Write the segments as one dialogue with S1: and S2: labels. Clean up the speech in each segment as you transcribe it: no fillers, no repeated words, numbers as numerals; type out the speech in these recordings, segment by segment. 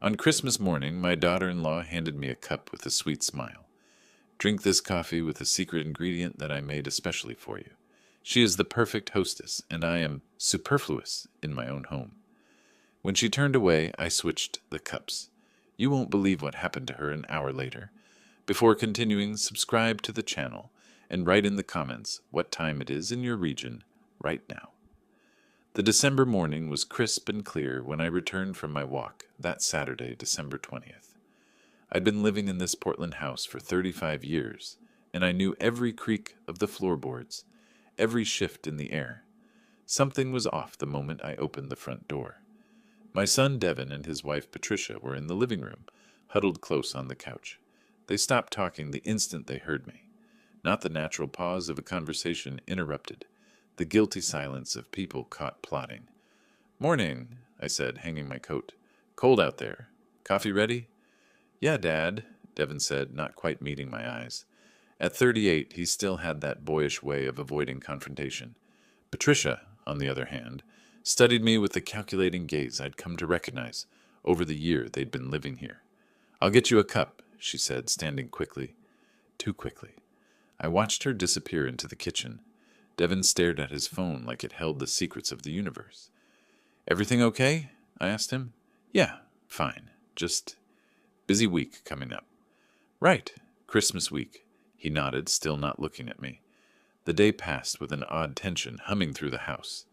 S1: On Christmas morning, my daughter-in-law handed me a cup with a sweet smile. Drink this coffee with a secret ingredient that I made especially for you. She is the perfect hostess, and I am superfluous in my own home. When she turned away, I switched the cups. You won't believe what happened to her an hour later. Before continuing, subscribe to the channel and write in the comments what time it is in your region right now. The December morning was crisp and clear when I returned from my walk that Saturday, December 20th. I'd been living in this Portland house for 35 years, and I knew every creak of the floorboards, every shift in the air. Something was off the moment I opened the front door. My son Devin and his wife Patricia were in the living room, huddled close on the couch. They stopped talking the instant they heard me. Not the natural pause of a conversation interrupted, the guilty silence of people caught plotting. "Morning," I said, hanging my coat. "Cold out there. Coffee ready?" "Yeah, Dad," Devin said, not quite meeting my eyes. At 38, he still had that boyish way of avoiding confrontation. Patricia, on the other hand, studied me with the calculating gaze I'd come to recognize over the year they'd been living here. "I'll get you a cup," she said, standing quickly. Too quickly. I watched her disappear into the kitchen. Devin stared at his phone like it held the secrets of the universe. "Everything okay?" I asked him. "Yeah, fine. Just busy week coming up." "Right. Christmas week." He nodded, still not looking at me. The day passed with an odd tension humming through the house.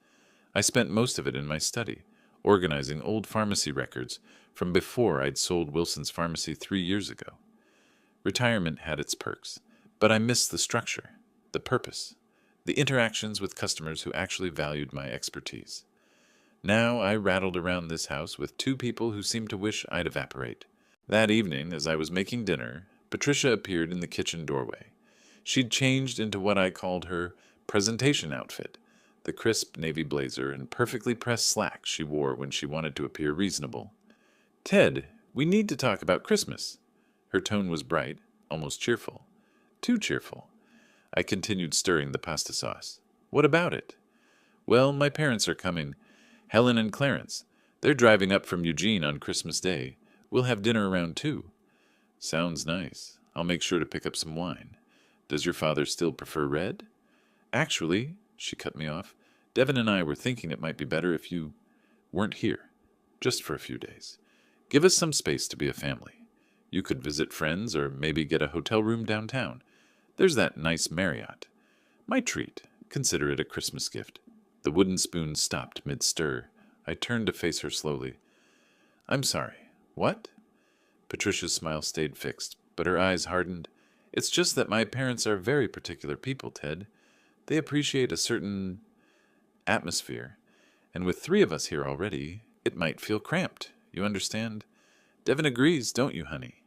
S1: I spent most of it in my study, organizing old pharmacy records from before I'd sold Wilson's Pharmacy 3 years ago. Retirement had its perks, but I missed the structure, the purpose, the interactions with customers who actually valued my expertise. Now I rattled around this house with 2 people who seemed to wish I'd evaporate. That evening, as I was making dinner, Patricia appeared in the kitchen doorway. She'd changed into what I called her presentation outfit, the crisp navy blazer and perfectly pressed slacks she wore when she wanted to appear reasonable. "Ted, we need to talk about Christmas." Her tone was bright, almost cheerful. Too cheerful. I continued stirring the pasta sauce. "What about it?" "Well, my parents are coming. Helen and Clarence. They're driving up from Eugene on Christmas Day. We'll have dinner around 2. "Sounds nice. I'll make sure to pick up some wine. Does your father still prefer red?" "Actually," she cut me off, "Devin and I were thinking it might be better if you weren't here, just for a few days. Give us some space to be a family. You could visit friends or maybe get a hotel room downtown. There's that nice Marriott. My treat. Consider it a Christmas gift." The wooden spoon stopped mid-stir. I turned to face her slowly. "I'm sorry. What?" Patricia's smile stayed fixed, but her eyes hardened. "It's just that my parents are very particular people, Ted. They appreciate a certain atmosphere. And with 3 of us here already, it might feel cramped. You understand? Devin agrees, don't you, honey?"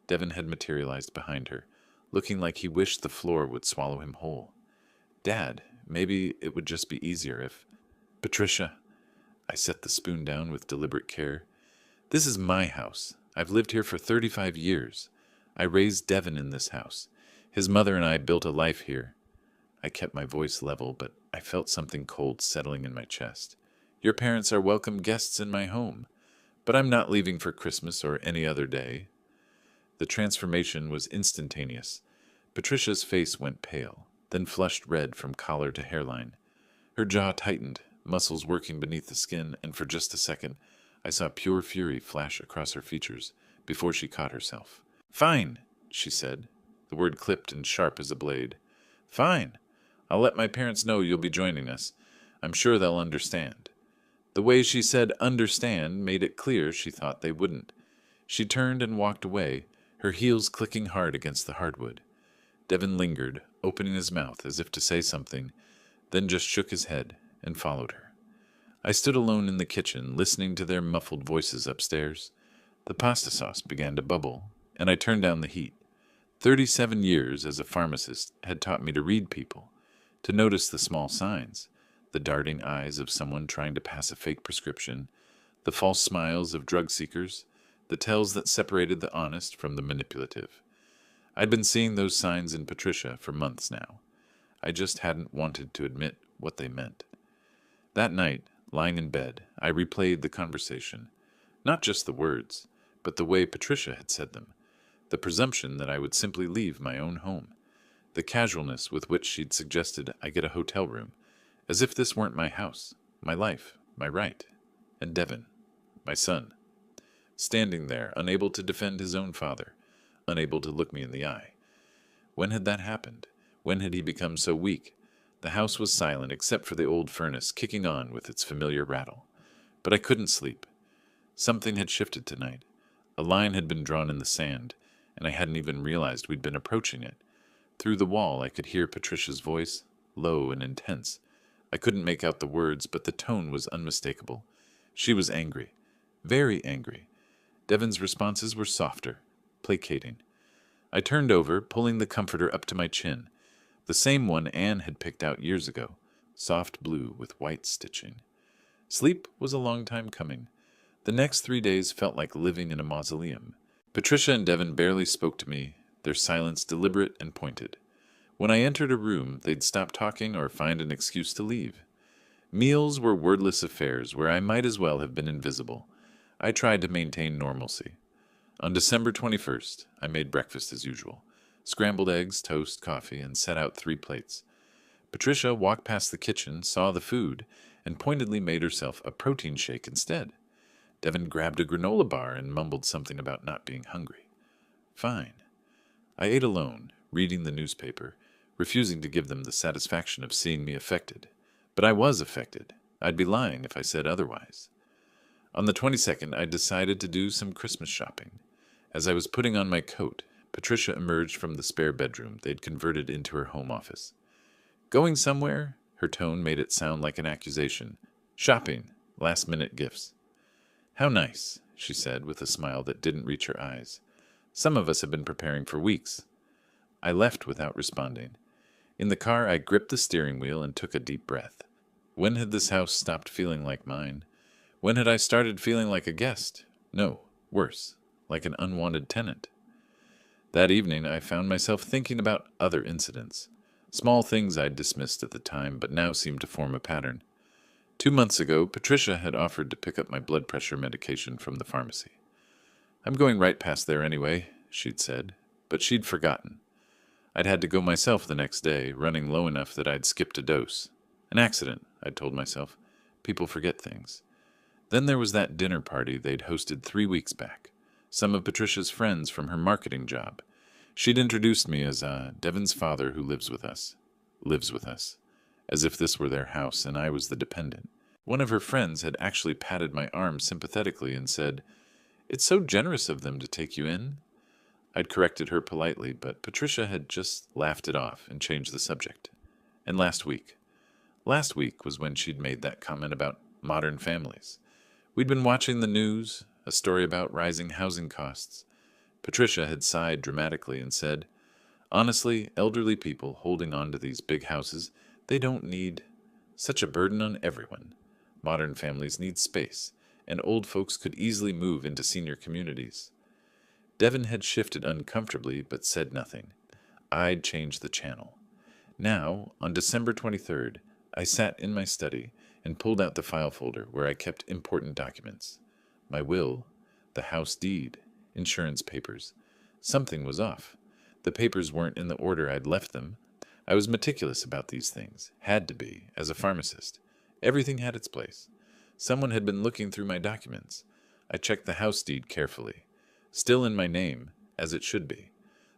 S1: Devin had materialized behind her, looking like he wished the floor would swallow him whole. "Dad, maybe it would just be easier if—" "Patricia," I set the spoon down with deliberate care. "This is my house. I've lived here for 35 years. I raised Devin in this house. His mother and I built a life here." I kept my voice level, but I felt something cold settling in my chest. "Your parents are welcome guests in my home, but I'm not leaving for Christmas or any other day." The transformation was instantaneous. Patricia's face went pale, then flushed red from collar to hairline. Her jaw tightened, muscles working beneath the skin, and for just a second, I saw pure fury flash across her features before she caught herself. "Fine," she said, the word clipped and sharp as a blade. "Fine. I'll let my parents know you'll be joining us. I'm sure they'll understand." The way she said understand made it clear she thought they wouldn't. She turned and walked away, her heels clicking hard against the hardwood. Devin lingered, opening his mouth as if to say something, then just shook his head and followed her. I stood alone in the kitchen, listening to their muffled voices upstairs. The pasta sauce began to bubble, and I turned down the heat. 37 years as a pharmacist had taught me to read people, to notice the small signs, the darting eyes of someone trying to pass a fake prescription, the false smiles of drug seekers, the tells that separated the honest from the manipulative. I'd been seeing those signs in Patricia for months now. I just hadn't wanted to admit what they meant. That night, lying in bed, I replayed the conversation. Not just the words, but the way Patricia had said them. The presumption that I would simply leave my own home. The casualness with which she'd suggested I get a hotel room, as if this weren't my house, my life, my right. And Devin, my son, standing there, unable to defend his own father, unable to look me in the eye. When had that happened? When had he become so weak? The house was silent except for the old furnace kicking on with its familiar rattle. But I couldn't sleep. Something had shifted tonight. A line had been drawn in the sand, and I hadn't even realized we'd been approaching it. Through the wall I could hear Patricia's voice, low and intense. I couldn't make out the words, but the tone was unmistakable. She was angry. Very angry. Devin's responses were softer, placating. I turned over, pulling the comforter up to my chin. The same one Anne had picked out years ago, soft blue with white stitching. Sleep was a long time coming. The next 3 days felt like living in a mausoleum. Patricia and Devin barely spoke to me, their silence deliberate and pointed. When I entered a room, they'd stop talking or find an excuse to leave. Meals were wordless affairs where I might as well have been invisible. I tried to maintain normalcy. On December 21st, I made breakfast as usual. Scrambled eggs, toast, coffee, and set out 3 plates. Patricia walked past the kitchen, saw the food, and pointedly made herself a protein shake instead. Devin grabbed a granola bar and mumbled something about not being hungry. Fine. I ate alone, reading the newspaper, refusing to give them the satisfaction of seeing me affected. But I was affected. I'd be lying if I said otherwise. On the 22nd, I decided to do some Christmas shopping. As I was putting on my coat, Patricia emerged from the spare bedroom they'd converted into her home office. Going somewhere? Her tone made it sound like an accusation. Shopping. Last-minute gifts. How nice, she said with a smile that didn't reach her eyes. Some of us have been preparing for weeks. I left without responding. In the car, I gripped the steering wheel and took a deep breath. When had this house stopped feeling like mine? When had I started feeling like a guest? No, worse, like an unwanted tenant. That evening, I found myself thinking about other incidents. Small things I'd dismissed at the time, but now seemed to form a pattern. 2 months ago, Patricia had offered to pick up my blood pressure medication from the pharmacy. I'm going right past there anyway, she'd said, but she'd forgotten. I'd had to go myself the next day, running low enough that I'd skipped a dose. An accident, I'd told myself. People forget things. Then there was that dinner party they'd hosted 3 weeks back. Some of Patricia's friends from her marketing job. She'd introduced me as Devin's father who lives with us, as if this were their house and I was the dependent. One of her friends had actually patted my arm sympathetically and said, "It's so generous of them to take you in." I'd corrected her politely, but Patricia had just laughed it off and changed the subject. And last week was when she'd made that comment about modern families. We'd been watching the news, a story about rising housing costs. Patricia had sighed dramatically and said, "Honestly, elderly people holding on to these big houses, they don't need such a burden on everyone. Modern families need space, and old folks could easily move into senior communities." Devin had shifted uncomfortably, but said nothing. I'd changed the channel. Now, on December 23rd, I sat in my study and pulled out the file folder where I kept important documents. My will, the house deed, insurance papers. Something was off. The papers weren't in the order I'd left them. I was meticulous about these things. Had to be, as a pharmacist. Everything had its place. Someone had been looking through my documents. I checked the house deed carefully. Still in my name, as it should be.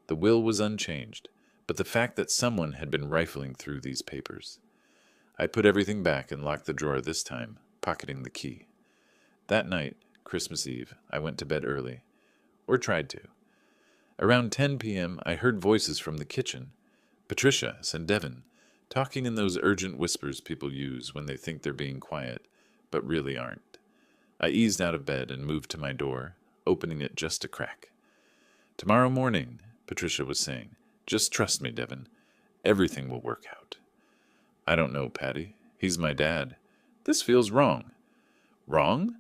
S1: The will was unchanged, but the fact that someone had been rifling through these papers. I put everything back and locked the drawer this time, pocketing the key. That night, Christmas Eve, I went to bed early. Or tried to. Around 10 p.m., I heard voices from the kitchen. Patricia and Devin, talking in those urgent whispers people use when they think they're being quiet, but really aren't. I eased out of bed and moved to my door, opening it just a crack. "Tomorrow morning," Patricia was saying. "Just trust me, Devin. Everything will work out." "I don't know, Patty. He's my dad. This feels wrong." "Wrong?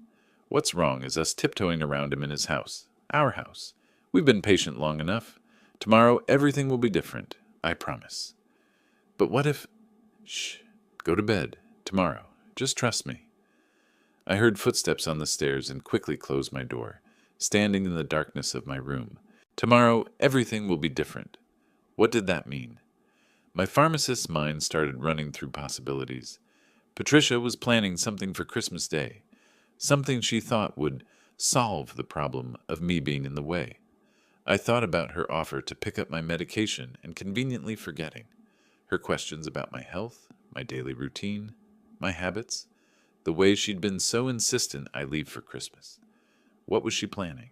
S1: What's wrong is us tiptoeing around him in his house. Our house. We've been patient long enough. Tomorrow everything will be different. I promise." "But what if—" "Shh. Go to bed. Tomorrow. Just trust me." I heard footsteps on the stairs and quickly closed my door, standing in the darkness of my room. Tomorrow, everything will be different. What did that mean? My pharmacist's mind started running through possibilities. Patricia was planning something for Christmas Day, something she thought would solve the problem of me being in the way. I thought about her offer to pick up my medication and conveniently forgetting, her questions about my health, my daily routine, my habits, the way she'd been so insistent I leave for Christmas. What was she planning?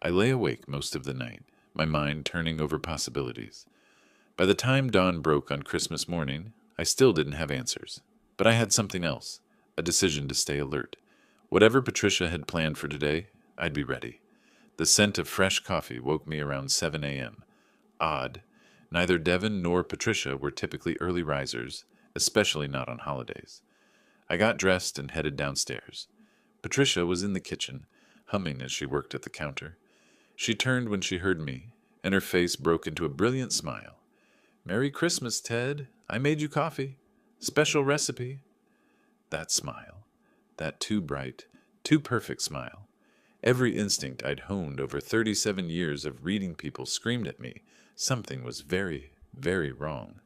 S1: I lay awake most of the night, my mind turning over possibilities. By the time dawn broke on Christmas morning, I still didn't have answers. But I had something else, a decision to stay alert. Whatever Patricia had planned for today, I'd be ready. The scent of fresh coffee woke me around 7 a.m. Odd. Neither Devon nor Patricia were typically early risers, especially not on holidays. I got dressed and headed downstairs. Patricia was in the kitchen, humming as she worked at the counter. She turned when she heard me, and her face broke into a brilliant smile. "Merry Christmas, Ted. I made you coffee. Special recipe." That smile. That too bright, too perfect smile. Every instinct I'd honed over 37 years of reading people screamed at me. Something was very, very wrong.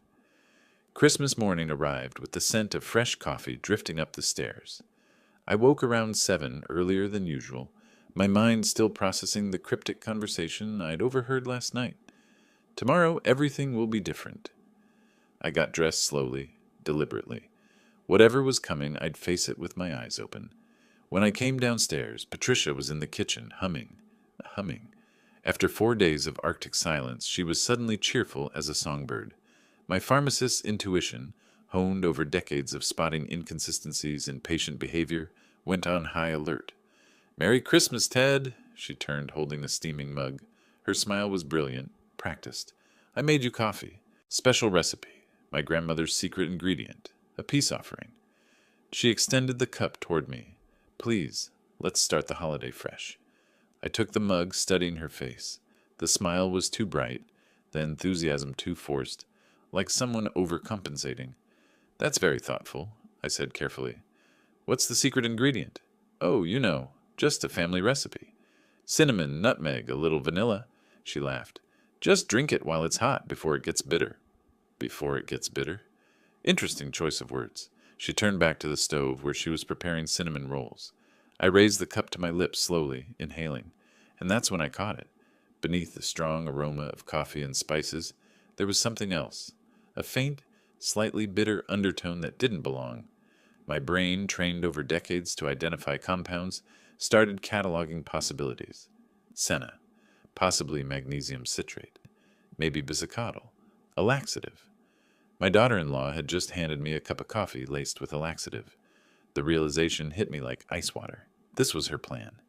S1: Christmas morning arrived with the scent of fresh coffee drifting up the stairs. I woke around 7 earlier than usual, my mind still processing the cryptic conversation I'd overheard last night. Tomorrow, everything will be different. I got dressed slowly, deliberately. Whatever was coming, I'd face it with my eyes open. When I came downstairs, Patricia was in the kitchen, humming. After 4 days of Arctic silence, she was suddenly cheerful as a songbird. My pharmacist's intuition, honed over decades of spotting inconsistencies in patient behavior, went on high alert. "Merry Christmas, Ted!" She turned, holding a steaming mug. Her smile was brilliant, practiced. "I made you coffee. Special recipe. My grandmother's secret ingredient. A peace offering." She extended the cup toward me. "Please, let's start the holiday fresh." I took the mug, studying her face. The smile was too bright, the enthusiasm too forced, like someone overcompensating. "That's very thoughtful," I said carefully. "What's the secret ingredient?" "Oh, just a family recipe. Cinnamon, nutmeg, a little vanilla." She laughed. "Just drink it while it's hot before it gets bitter." "Before it gets bitter?" Interesting choice of words. She turned back to the stove where she was preparing cinnamon rolls. I raised the cup to my lips slowly, inhaling, and that's when I caught it. Beneath the strong aroma of coffee and spices, there was something else, a faint, slightly bitter undertone that didn't belong. My brain, trained over decades to identify compounds, started cataloging possibilities. Senna, possibly magnesium citrate, maybe bisacodyl, a laxative. My daughter-in-law had just handed me a cup of coffee laced with a laxative. The realization hit me like ice water. This was her plan.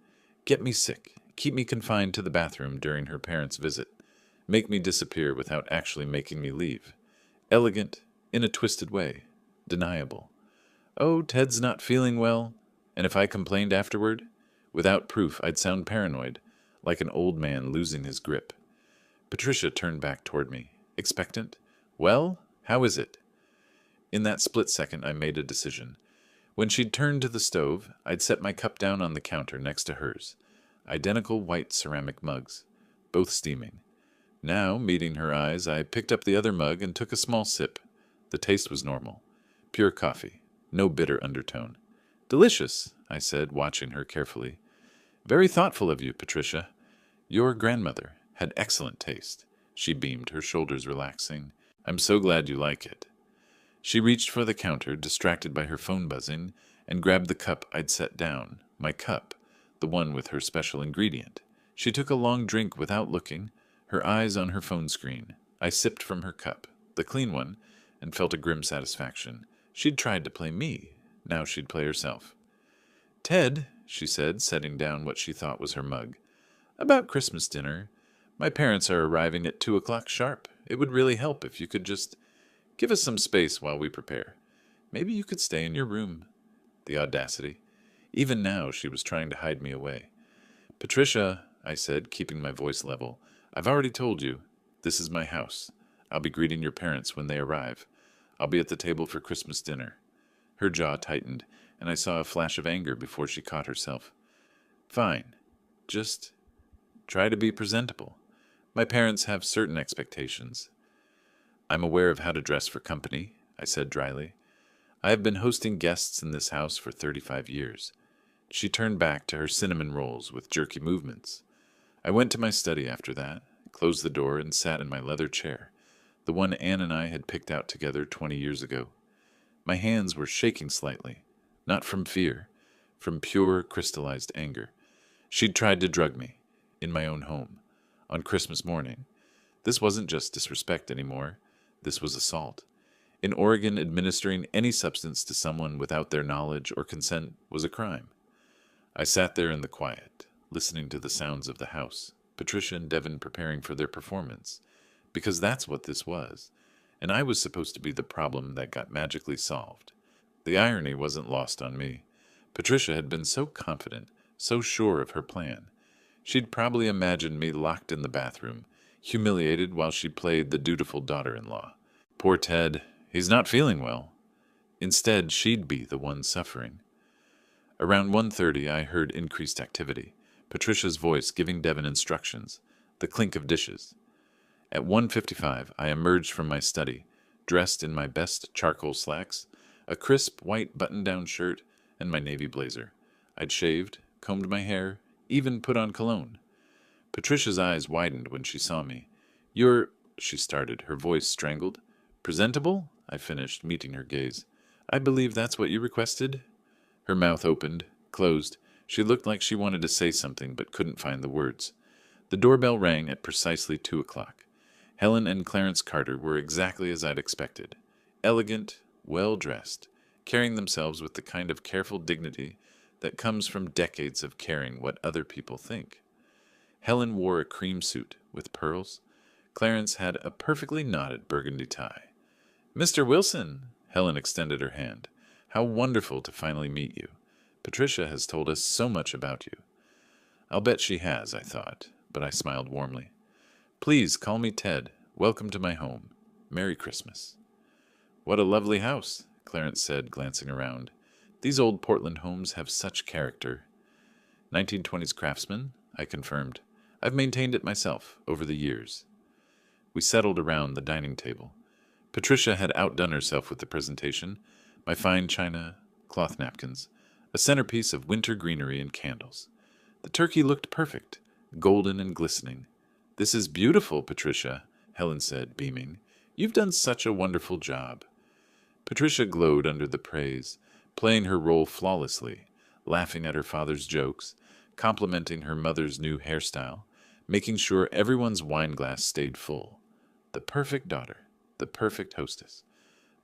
S1: Get me sick, keep me confined to the bathroom during her parents' visit, make me disappear without actually making me leave. Elegant, in a twisted way, deniable. "Oh, Ted's not feeling well." And if I complained afterward, without proof I'd sound paranoid, like an old man losing his grip. Patricia turned back toward me, expectant. "Well, how is it?" In that split second I made a decision. When she'd turned to the stove, I'd set my cup down on the counter next to hers. Identical white ceramic mugs, both steaming. Now, meeting her eyes, I picked up the other mug and took a small sip. The taste was normal. Pure coffee. No bitter undertone. "Delicious," I said, watching her carefully. "Very thoughtful of you, Patricia. Your grandmother had excellent taste." She beamed, her shoulders relaxing. "I'm so glad you like it." She reached for the counter, distracted by her phone buzzing, and grabbed the cup I'd set down. My cup, the one with her special ingredient. She took a long drink without looking, her eyes on her phone screen. I sipped from her cup, the clean one, and felt a grim satisfaction. She'd tried to play me. Now she'd play herself. "Ted," she said, setting down what she thought was her mug. "About Christmas dinner. My parents are arriving at 2 o'clock sharp. It would really help if you could just give us some space while we prepare. Maybe you could stay in your room." The audacity. Even now she was trying to hide me away. "Patricia," I said, keeping my voice level, "I've already told you. This is my house. I'll be greeting your parents when they arrive. I'll be at the table for Christmas dinner." Her jaw tightened. and I saw a flash of anger before she caught herself. Fine. Just try to be presentable. My parents have certain expectations. I'm aware of how to dress for company, I said dryly. I have been hosting guests in this house for 35 years. She turned back to her cinnamon rolls with jerky movements. I went to my study after that, closed the door, and sat in my leather chair, the one Anne and I had picked out together 20 years ago. My hands were shaking slightly, not from fear, from pure crystallized anger. She'd tried to drug me, in my own home, on Christmas morning. This wasn't just disrespect anymore. This was assault. In Oregon, administering any substance to someone without their knowledge or consent was a crime. I sat there in the quiet, listening to the sounds of the house, Patricia and Devin preparing for their performance, because that's what this was, and I was supposed to be the problem that got magically solved. The irony wasn't lost on me. Patricia had been so confident, so sure of her plan. She'd probably imagined me locked in the bathroom, humiliated while she played the dutiful daughter-in-law. Poor Ted, he's not feeling well. Instead, she'd be the one suffering. Around 1:30, I heard increased activity, Patricia's voice giving Devin instructions, the clink of dishes. At 1:55, I emerged from my study, dressed in my best charcoal slacks, a crisp white button-down shirt, and my navy blazer. I'd shaved, combed my hair, even put on cologne. Patricia's eyes widened when she saw me. "You're—" she started, her voice strangled. "Presentable?" I finished, meeting her gaze. "I believe that's what you requested?" Her mouth opened, closed. She looked like she wanted to say something but couldn't find the words. The doorbell rang at precisely 2 o'clock. Helen and Clarence Carter were exactly as I'd expected. Elegant, well-dressed, carrying themselves with the kind of careful dignity that comes from decades of caring what other people think. Helen wore a cream suit with pearls. Clarence had a perfectly knotted burgundy tie. "Mr. Wilson," Helen extended her hand. "How wonderful to finally meet you. Patricia has told us so much about you." I'll bet she has, I thought, but I smiled warmly. "Please call me Ted. Welcome to my home. Merry Christmas." "What a lovely house," Clarence said, glancing around. "These old Portland homes have such character." 1920s craftsman, I confirmed. "I've maintained it myself over the years." We settled around the dining table. Patricia had outdone herself with the presentation, my fine china, cloth napkins, a centerpiece of winter greenery and candles. The turkey looked perfect, golden and glistening. "This is beautiful, Patricia," Helen said, beaming. "You've done such a wonderful job." Patricia glowed under the praise, playing her role flawlessly, laughing at her father's jokes, complimenting her mother's new hairstyle, making sure everyone's wine glass stayed full. The perfect daughter, the perfect hostess.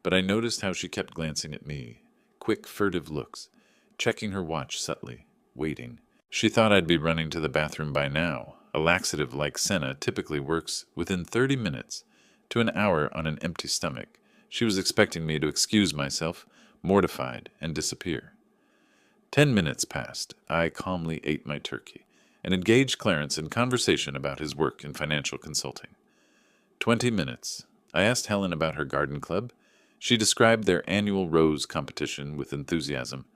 S1: But I noticed how she kept glancing at me, quick, furtive looks, checking her watch subtly, waiting. She thought I'd be running to the bathroom by now. A laxative like Senna typically works within 30 minutes to an hour on an empty stomach. She was expecting me to excuse myself, mortified, and disappear. 10 minutes passed. I calmly ate my turkey and engaged Clarence in conversation about his work in financial consulting. 20 minutes. I asked Helen about her garden club. She described their annual rose competition with enthusiasm.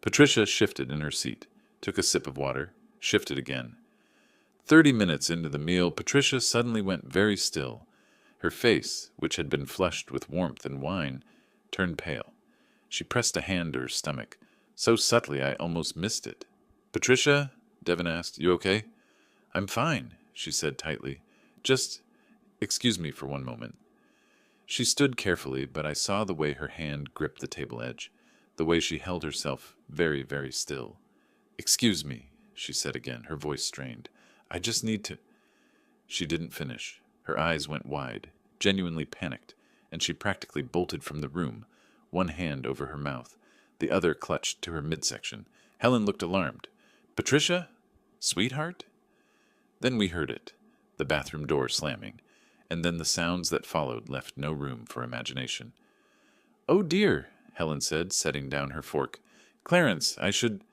S1: Patricia shifted in her seat, took a sip of water, shifted again. 30 minutes into the meal, Patricia suddenly went very still. Her face, which had been flushed with warmth and wine, turned pale. She pressed a hand to her stomach, so subtly I almost missed it. "Patricia?" Devin asked. "You okay?" "I'm fine," she said tightly. "Just excuse me for one moment." She stood carefully, but I saw the way her hand gripped the table edge, the way she held herself very, very still. "Excuse me," she said again, her voice strained. "I just need to—" She didn't finish. Her eyes went wide, genuinely panicked, and she practically bolted from the room, one hand over her mouth, the other clutched to her midsection. Helen looked alarmed. "Patricia? Sweetheart?" Then we heard it, the bathroom door slamming, and then the sounds that followed left no room for imagination. "Oh dear," Helen said, setting down her fork. "Clarence, I should—"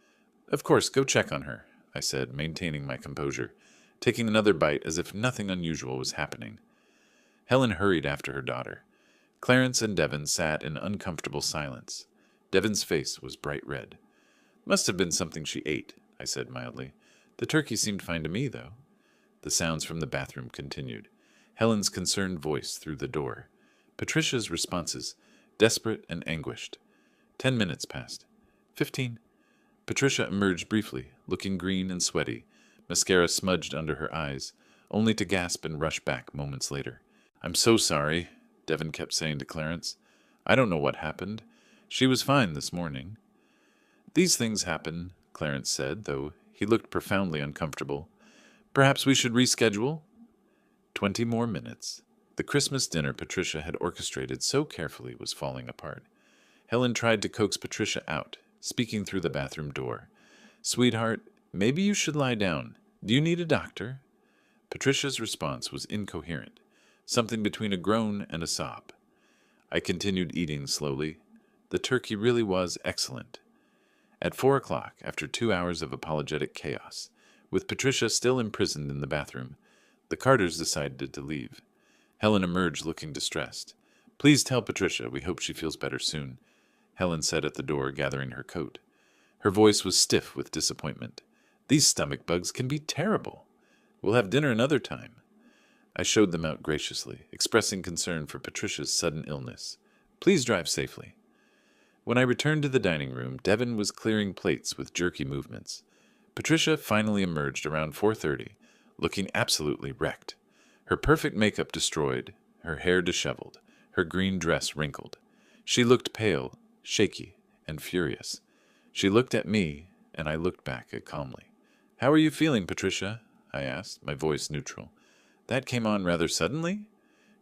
S1: "Of course, go check on her," I said, maintaining my composure, taking another bite as if nothing unusual was happening. Helen hurried after her daughter. Clarence and Devin sat in uncomfortable silence. Devon's face was bright red. Must have been something she ate, I said mildly. The turkey seemed fine to me, though. The sounds from the bathroom continued. Helen's concerned voice through the door. Patricia's responses, desperate and anguished. 10 minutes passed. 15. Patricia emerged briefly, looking green and sweaty, mascara smudged under her eyes, only to gasp and rush back moments later. I'm so sorry, Devon kept saying to Clarence. I don't know what happened. She was fine this morning. These things happen, Clarence said, though he looked profoundly uncomfortable. Perhaps we should reschedule? 20 more minutes. The Christmas dinner Patricia had orchestrated so carefully was falling apart. Helen tried to coax Patricia out, speaking through the bathroom door. Sweetheart, maybe you should lie down. Do you need a doctor? Patricia's response was incoherent, something between a groan and a sob. I continued eating slowly. The turkey really was excellent. At 4 o'clock, after 2 hours of apologetic chaos, with Patricia still imprisoned in the bathroom, the Carters decided to leave. Helen emerged looking distressed. Please tell Patricia we hope she feels better soon, Helen said at the door, gathering her coat. Her voice was stiff with disappointment. These stomach bugs can be terrible. We'll have dinner another time. I showed them out graciously, expressing concern for Patricia's sudden illness. Please drive safely. When I returned to the dining room, Devon was clearing plates with jerky movements. Patricia finally emerged around 4:30, looking absolutely wrecked. Her perfect makeup destroyed, her hair disheveled, her green dress wrinkled. She looked pale, shaky, and furious. She looked at me, and I looked back calmly. How are you feeling, Patricia? I asked, my voice neutral. That came on rather suddenly?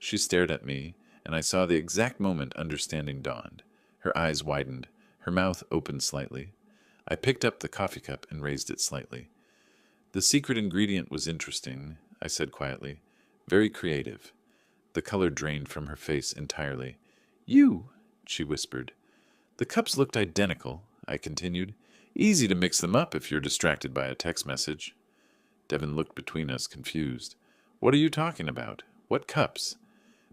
S1: She stared at me, and I saw the exact moment understanding dawned. Her eyes widened, her mouth opened slightly. I picked up the coffee cup and raised it slightly. The secret ingredient was interesting, I said quietly. Very creative. The color drained from her face entirely. You, she whispered. The cups looked identical, I continued. Easy to mix them up if you're distracted by a text message. Devon looked between us, confused. What are you talking about? What cups?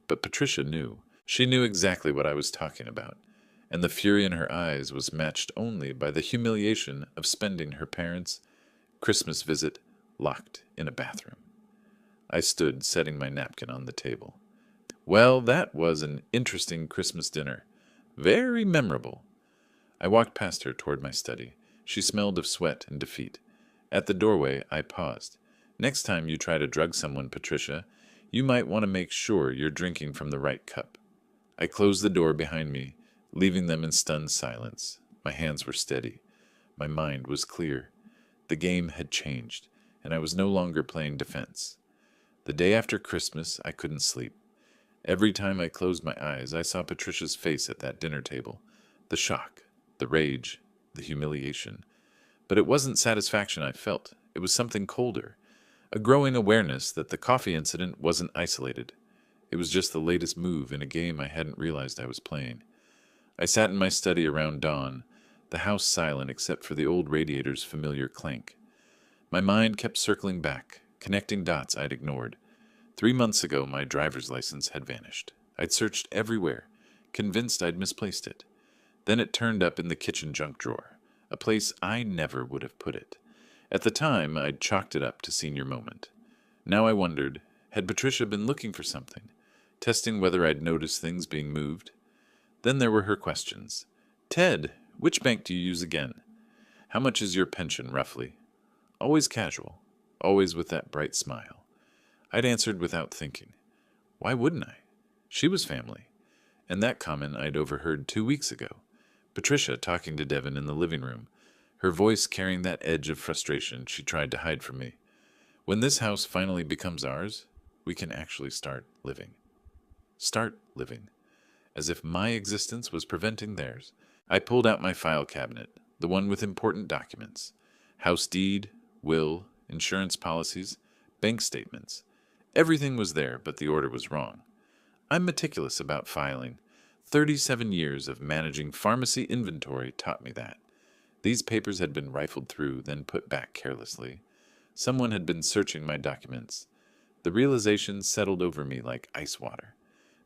S1: But Patricia knew. She knew exactly what I was talking about, and the fury in her eyes was matched only by the humiliation of spending her parents' Christmas visit locked in a bathroom. I stood, setting my napkin on the table. Well, that was an interesting Christmas dinner. Very memorable. I walked past her toward my study. She smelled of sweat and defeat. At the doorway, I paused. Next time you try to drug someone, Patricia, you might want to make sure you're drinking from the right cup. I closed the door behind me, leaving them in stunned silence. My hands were steady. My mind was clear. The game had changed, and I was no longer playing defense. The day after Christmas, I couldn't sleep. Every time I closed my eyes, I saw Patricia's face at that dinner table. The shock, the rage, the humiliation. But it wasn't satisfaction I felt. It was something colder. A growing awareness that the coffee incident wasn't isolated. It was just the latest move in a game I hadn't realized I was playing. I sat in my study around dawn, the house silent except for the old radiator's familiar clank. My mind kept circling back, connecting dots I'd ignored. 3 months ago, my driver's license had vanished. I'd searched everywhere, convinced I'd misplaced it. Then it turned up in the kitchen junk drawer, a place I never would have put it. At the time, I'd chalked it up to senior moment. Now I wondered, had Patricia been looking for something, testing whether I'd noticed things being moved? Then there were her questions. Ted, which bank do you use again? How much is your pension, roughly? Always casual, always with that bright smile. I'd answered without thinking. Why wouldn't I? She was family. And that comment I'd overheard 2 weeks ago. Patricia talking to Devon in the living room, her voice carrying that edge of frustration she tried to hide from me. When this house finally becomes ours, we can actually start living. Start living. As if my existence was preventing theirs. I pulled out my file cabinet, the one with important documents. House deed, will, insurance policies, bank statements. Everything was there, but the order was wrong. I'm meticulous about filing. 37 years of managing pharmacy inventory taught me that. These papers had been rifled through, then put back carelessly. Someone had been searching my documents. The realization settled over me like ice water.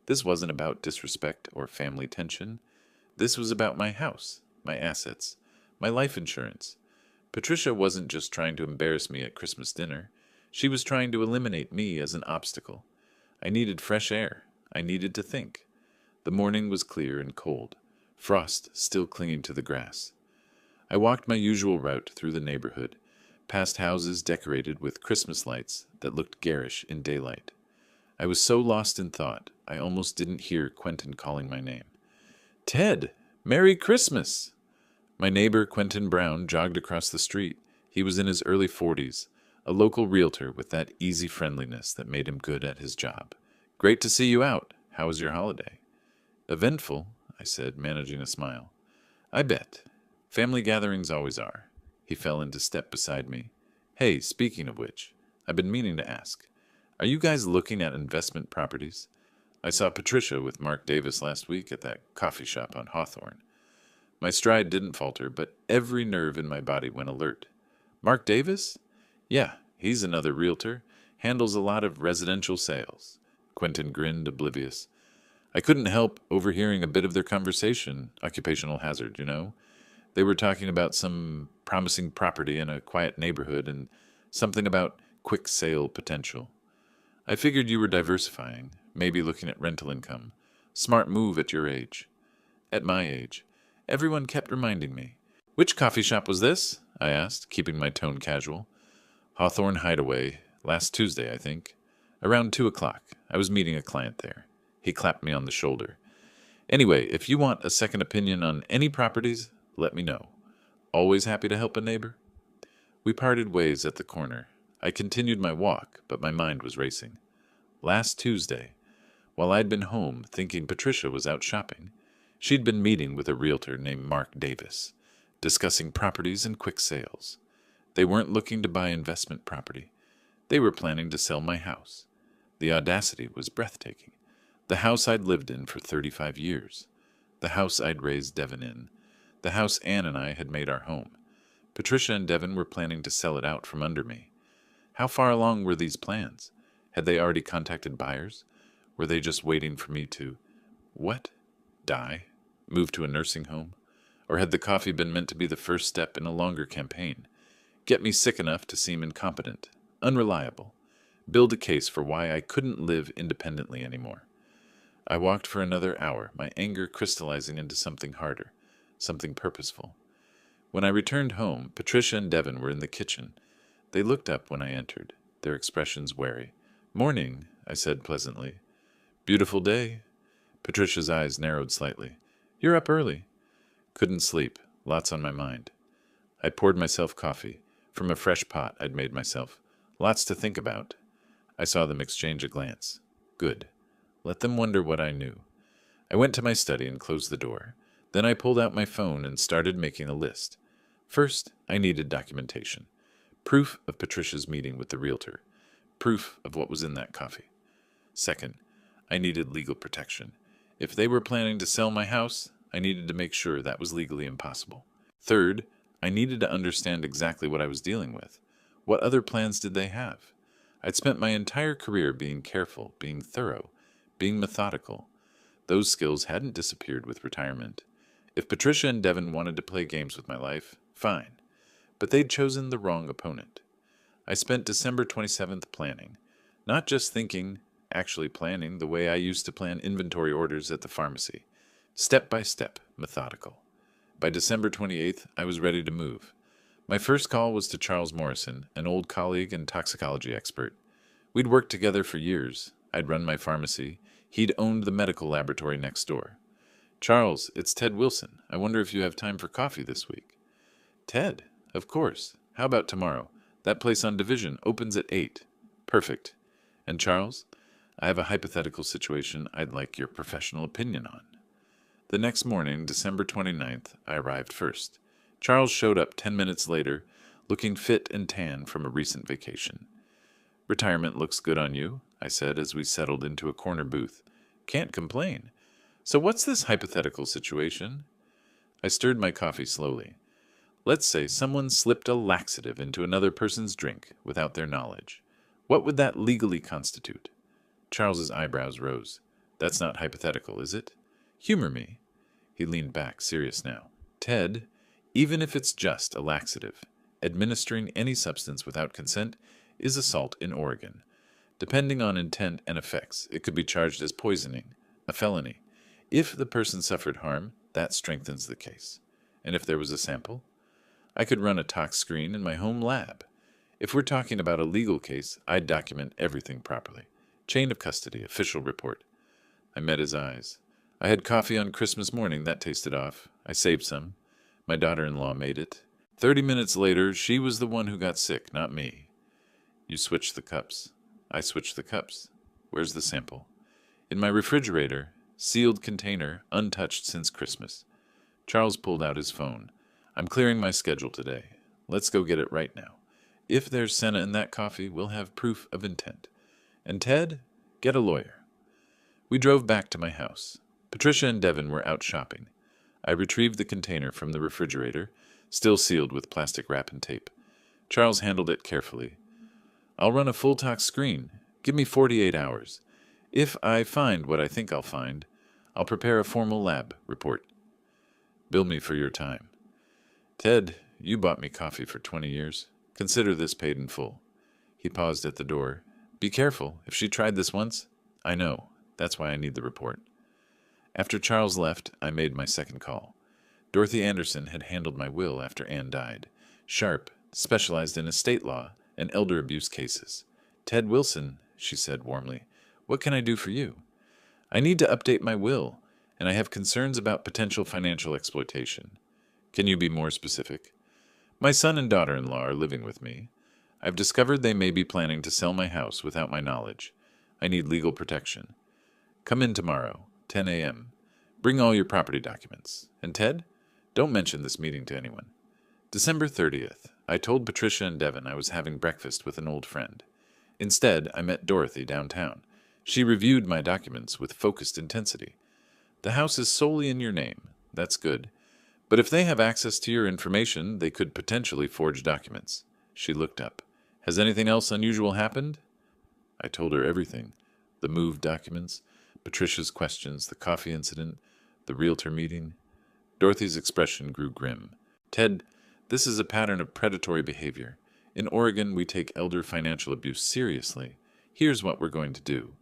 S1: This wasn't about disrespect or family tension. This was about my house, my assets, my life insurance. Patricia wasn't just trying to embarrass me at Christmas dinner. She was trying to eliminate me as an obstacle. I needed fresh air. I needed to think. The morning was clear and cold, frost still clinging to the grass. I walked my usual route through the neighborhood, past houses decorated with Christmas lights that looked garish in daylight. I was so lost in thought, I almost didn't hear Quentin calling my name. "Ted! Merry Christmas!" My neighbor, Quentin Brown, jogged across the street. He was in his early 40s, a local realtor with that easy friendliness that made him good at his job. "Great to see you out. How was your holiday?" "Eventful," I said, managing a smile. "I bet. Family gatherings always are." He fell into step beside me. "Hey, speaking of which, I've been meaning to ask. Are you guys looking at investment properties? I saw Patricia with Mark Davis last week at that coffee shop on Hawthorne." My stride didn't falter, but every nerve in my body went alert. "Mark Davis?" "Yeah, he's another realtor. Handles a lot of residential sales." Quentin grinned, oblivious. I couldn't help overhearing a bit of their conversation, occupational hazard, you know. They were talking about some promising property in a quiet neighborhood and something about quick sale potential. I figured you were diversifying, maybe looking at rental income. Smart move at your age. At my age. Everyone kept reminding me. "Which coffee shop was this?" I asked, keeping my tone casual. "Hawthorne Hideaway, last Tuesday, I think. Around 2 o'clock. I was meeting a client there." He clapped me on the shoulder. "Anyway, if you want a second opinion on any properties, let me know. Always happy to help a neighbor." We parted ways at the corner. I continued my walk, but my mind was racing. Last Tuesday, while I'd been home thinking Patricia was out shopping, she'd been meeting with a realtor named Mark Davis, discussing properties and quick sales. They weren't looking to buy investment property. They were planning to sell my house. The audacity was breathtaking. The house I'd lived in for 35 years. The house I'd raised Devin in. The house Ann and I had made our home. Patricia and Devin were planning to sell it out from under me. How far along were these plans? Had they already contacted buyers? Were they just waiting for me to, what? Die? Move to a nursing home? Or had the coffee been meant to be the first step in a longer campaign? Get me sick enough to seem incompetent, unreliable, build a case for why I couldn't live independently anymore. I walked for another hour, my anger crystallizing into something harder, something purposeful. When I returned home, Patricia and Devin were in the kitchen. They looked up when I entered, their expressions wary. "Morning," I said pleasantly. "Beautiful day." Patricia's eyes narrowed slightly. "You're up early." "Couldn't sleep. Lots on my mind." I poured myself coffee, from a fresh pot I'd made myself. "Lots to think about." I saw them exchange a glance. Good. Let them wonder what I knew. I went to my study and closed the door. Then I pulled out my phone and started making a list. First, I needed documentation. Proof of Patricia's meeting with the realtor. Proof of what was in that coffee. Second, I needed legal protection. If they were planning to sell my house, I needed to make sure that was legally impossible. Third, I needed to understand exactly what I was dealing with. What other plans did they have? I'd spent my entire career being careful, being thorough, being methodical. Those skills hadn't disappeared with retirement. If Patricia and Devin wanted to play games with my life, fine. But they'd chosen the wrong opponent. I spent December 27th planning. Not just thinking, actually planning the way I used to plan inventory orders at the pharmacy. Step by step, methodical. By December 28th, I was ready to move. My first call was to Charles Morrison, an old colleague and toxicology expert. We'd worked together for years. I'd run my pharmacy. He'd owned the medical laboratory next door. "Charles, it's Ted Wilson. I wonder if you have time for coffee this week." "Ted? Of course. How about tomorrow? That place on Division opens at 8. "Perfect. And Charles, I have a hypothetical situation I'd like your professional opinion on." The next morning, December 29th, I arrived first. Charles showed up 10 minutes later, looking fit and tan from a recent vacation. "Retirement looks good on you," I said as we settled into a corner booth. "Can't complain. So what's this hypothetical situation?" I stirred my coffee slowly. Let's say someone slipped a laxative into another person's drink without their knowledge. What would that legally constitute? Charles's eyebrows rose. "That's not hypothetical, is it? Humor me." He leaned back, serious now. Ted, even if it's just a laxative, administering any substance without consent is assault in Oregon. Depending on intent and effects, it could be charged as poisoning, a felony. If the person suffered harm, that strengthens the case. And if there was a sample, I could run a tox screen in my home lab. If we're talking about a legal case, I'd document everything properly. Chain of custody, official report. I met his eyes. I had coffee on Christmas morning. That tasted off. I saved some. My daughter-in-law made it. 30 minutes later, she was the one who got sick, not me. You switched the cups. I switched the cups. Where's the sample? In my refrigerator, sealed container, untouched since Christmas. Charles pulled out his phone. I'm clearing my schedule today. Let's go get it right now. If there's senna in that coffee, we'll have proof of intent. And Ted, get a lawyer. We drove back to my house. Patricia and Devin were out shopping. I retrieved the container from the refrigerator, still sealed with plastic wrap and tape. Charles handled it carefully. I'll run a full tox screen. Give me 48 hours. If I find what I think I'll find, I'll prepare a formal lab report. Bill me for your time. Ted, you bought me coffee for 20 years. Consider this paid in full. He paused at the door. Be careful. If she tried this once, I know. That's why I need the report. After Charles left, I made my second call. Dorothy Anderson had handled my will after Anne died. Sharp, specialized in estate law and elder abuse cases. Ted Wilson, she said warmly, what can I do for you? I need to update my will, and I have concerns about potential financial exploitation. Can you be more specific? My son and daughter-in-law are living with me. I've discovered they may be planning to sell my house without my knowledge. I need legal protection. Come in tomorrow, 10 a.m. Bring all your property documents. And Ted, don't mention this meeting to anyone. December 30th, I told Patricia and Devin I was having breakfast with an old friend. Instead, I met Dorothy downtown. She reviewed my documents with focused intensity. The house is solely in your name. That's good. But if they have access to your information, they could potentially forge documents. She looked up. Has anything else unusual happened? I told her everything. The moved documents, Patricia's questions, the coffee incident, the realtor meeting. Dorothy's expression grew grim. Ted, this is a pattern of predatory behavior. In Oregon, we take elder financial abuse seriously. Here's what we're going to do.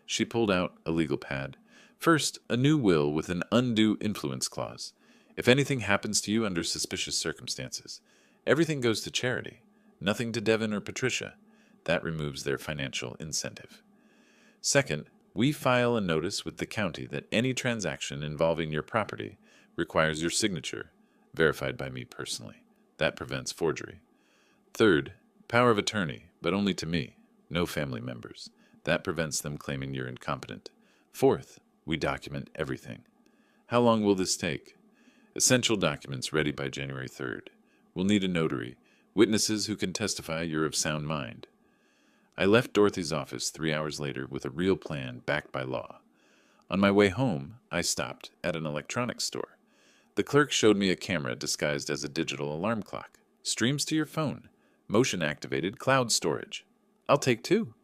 S1: She pulled out a legal pad. First, a new will with an undue influence clause. If anything happens to you under suspicious circumstances, everything goes to charity, nothing to Devin or Patricia. That removes their financial incentive. Second, we file a notice with the county that any transaction involving your property requires your signature, verified by me personally. That prevents forgery. Third, power of attorney, but only to me, no family members. That prevents them claiming you're incompetent. Fourth, we document everything. How long will this take? Essential documents ready by January 3rd. We'll need a notary, witnesses who can testify you're of sound mind. I left Dorothy's office 3 hours later with a real plan backed by law. On my way home, I stopped at an electronics store. The clerk showed me a camera disguised as a digital alarm clock. Streams to your phone. Motion-activated cloud storage. I'll take two.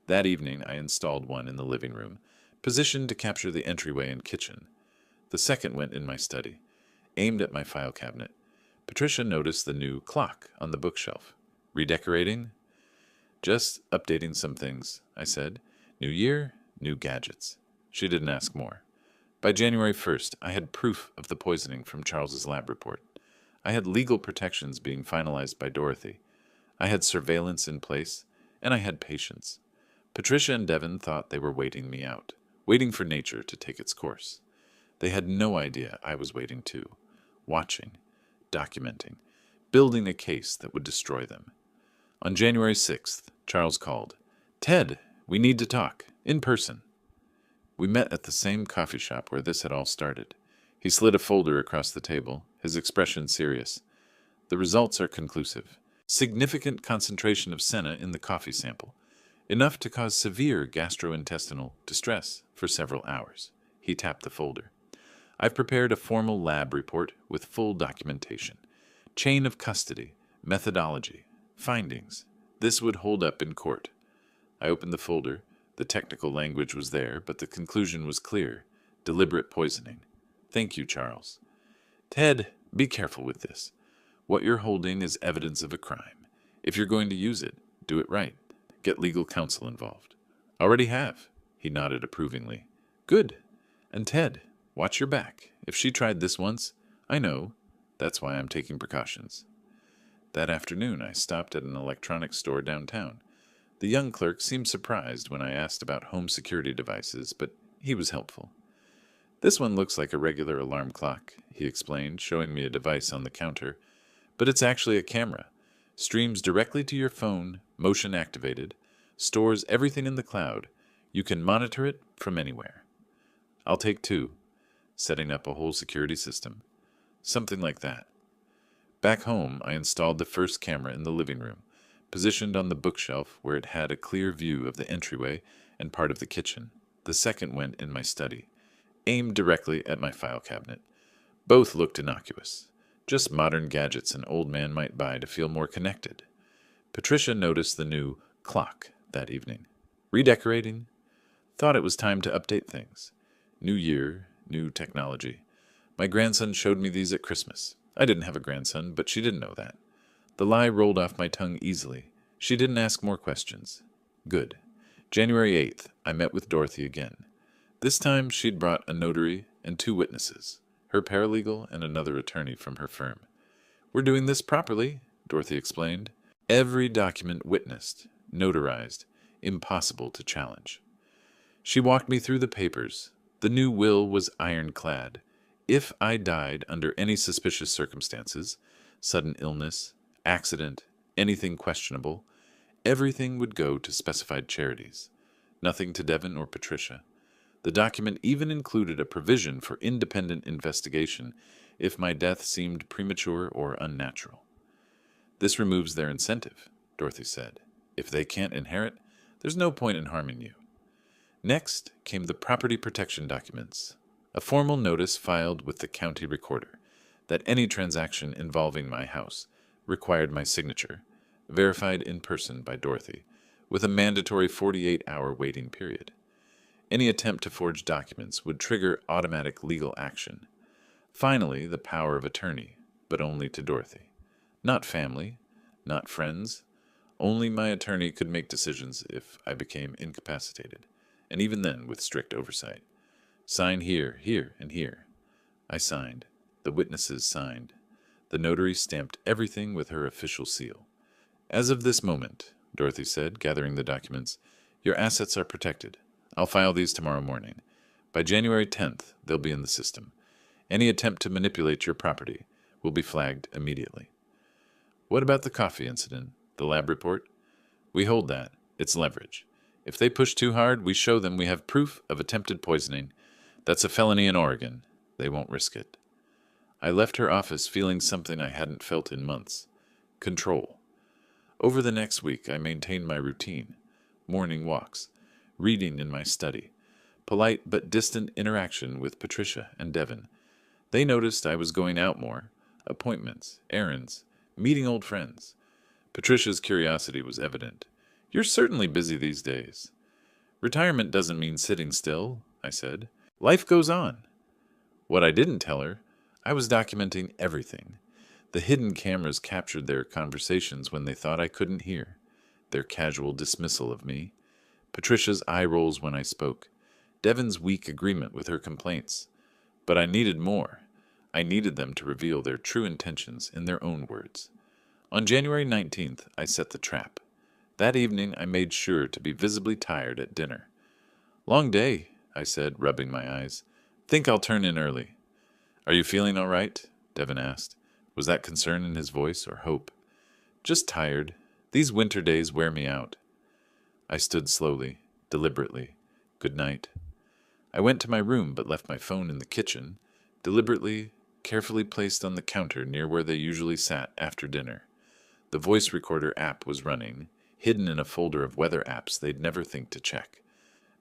S1: That evening, I installed one in the living room, positioned to capture the entryway and kitchen. The second went in my study, aimed at my file cabinet. Patricia noticed the new clock on the bookshelf. Redecorating? Just updating some things, I said. New year, new gadgets. She didn't ask more. By January 1st, I had proof of the poisoning from Charles's lab report. I had legal protections being finalized by Dorothy. I had surveillance in place, and I had patience. Patricia and Devin thought they were waiting me out, waiting for nature to take its course. They had no idea I was waiting too, watching, documenting, building a case that would destroy them. On January 6th, Charles called. Ted, we need to talk, in person. We met at the same coffee shop where this had all started. He slid a folder across the table, his expression serious. The results are conclusive. Significant concentration of senna in the coffee sample, enough to cause severe gastrointestinal distress for several hours. He tapped the folder. I've prepared a formal lab report with full documentation. Chain of custody, methodology, findings. This would hold up in court. I opened the folder. The technical language was there, but the conclusion was clear. Deliberate poisoning. Thank you, Charles. Ted, be careful with this. What you're holding is evidence of a crime. If you're going to use it, do it right. Get legal counsel involved. Already have. He nodded approvingly. Good. And Ted, watch your back. If she tried this once, I know. That's why I'm taking precautions. That afternoon, I stopped at an electronics store downtown. The young clerk seemed surprised when I asked about home security devices, but he was helpful. This one looks like a regular alarm clock, he explained, showing me a device on the counter. But it's actually a camera. Streams directly to your phone, motion activated, stores everything in the cloud. You can monitor it from anywhere. I'll take 2. Setting up a whole security system. Something like that. Back home, I installed the first camera in the living room, positioned on the bookshelf where it had a clear view of the entryway and part of the kitchen. The second went in my study, aimed directly at my file cabinet. Both looked innocuous, just modern gadgets an old man might buy to feel more connected. Patricia noticed the new clock that evening. Redecorating? Thought it was time to update things. New year, new technology. My grandson showed me these at Christmas. I didn't have a grandson, but she didn't know that. The lie rolled off my tongue easily. She didn't ask more questions. Good. January 8th, I met with Dorothy again. This time she'd brought a notary and 2 witnesses, her paralegal and another attorney from her firm. We're doing this properly, Dorothy explained. Every document witnessed, notarized, impossible to challenge. She walked me through the papers. The new will was ironclad. If I died under any suspicious circumstances, sudden illness, accident, anything questionable, everything would go to specified charities. Nothing to Devin or Patricia. The document even included a provision for independent investigation if my death seemed premature or unnatural. This removes their incentive, Dorothy said. If they can't inherit, there's no point in harming you. Next came the property protection documents, a formal notice filed with the county recorder that any transaction involving my house required my signature, verified in person by Dorothy, with a mandatory 48-hour waiting period. Any attempt to forge documents would trigger automatic legal action. Finally, the power of attorney, but only to Dorothy. Not family, not friends. Only my attorney could make decisions if I became incapacitated, and even then with strict oversight. Sign here, here, and here. I signed. The witnesses signed. The notary stamped everything with her official seal. As of this moment, Dorothy said, gathering the documents, your assets are protected. I'll file these tomorrow morning. By January 10th, they'll be in the system. Any attempt to manipulate your property will be flagged immediately. What about the coffee incident, the lab report? We hold that. It's leverage. If they push too hard, we show them we have proof of attempted poisoning. That's a felony in Oregon. They won't risk it. I left her office feeling something I hadn't felt in months. Control. Over the next week, I maintained my routine. Morning walks. Reading in my study. Polite but distant interaction with Patricia and Devin. They noticed I was going out more. Appointments, errands, meeting old friends. Patricia's curiosity was evident. You're certainly busy these days. Retirement doesn't mean sitting still, I said. Life goes on. What I didn't tell her, I was documenting everything. The hidden cameras captured their conversations when they thought I couldn't hear, their casual dismissal of me, Patricia's eye rolls when I spoke, Devin's weak agreement with her complaints. But I needed more. I needed them to reveal their true intentions in their own words. On January 19th, I set the trap. That evening, I made sure to be visibly tired at dinner. Long day, I said, rubbing my eyes. Think I'll turn in early. Are you feeling all right? Devin asked. Was that concern in his voice or hope? Just tired. These winter days wear me out. I stood slowly, deliberately. Good night. I went to my room but left my phone in the kitchen, deliberately, carefully placed on the counter near where they usually sat after dinner. The voice recorder app was running, hidden in a folder of weather apps they'd never think to check.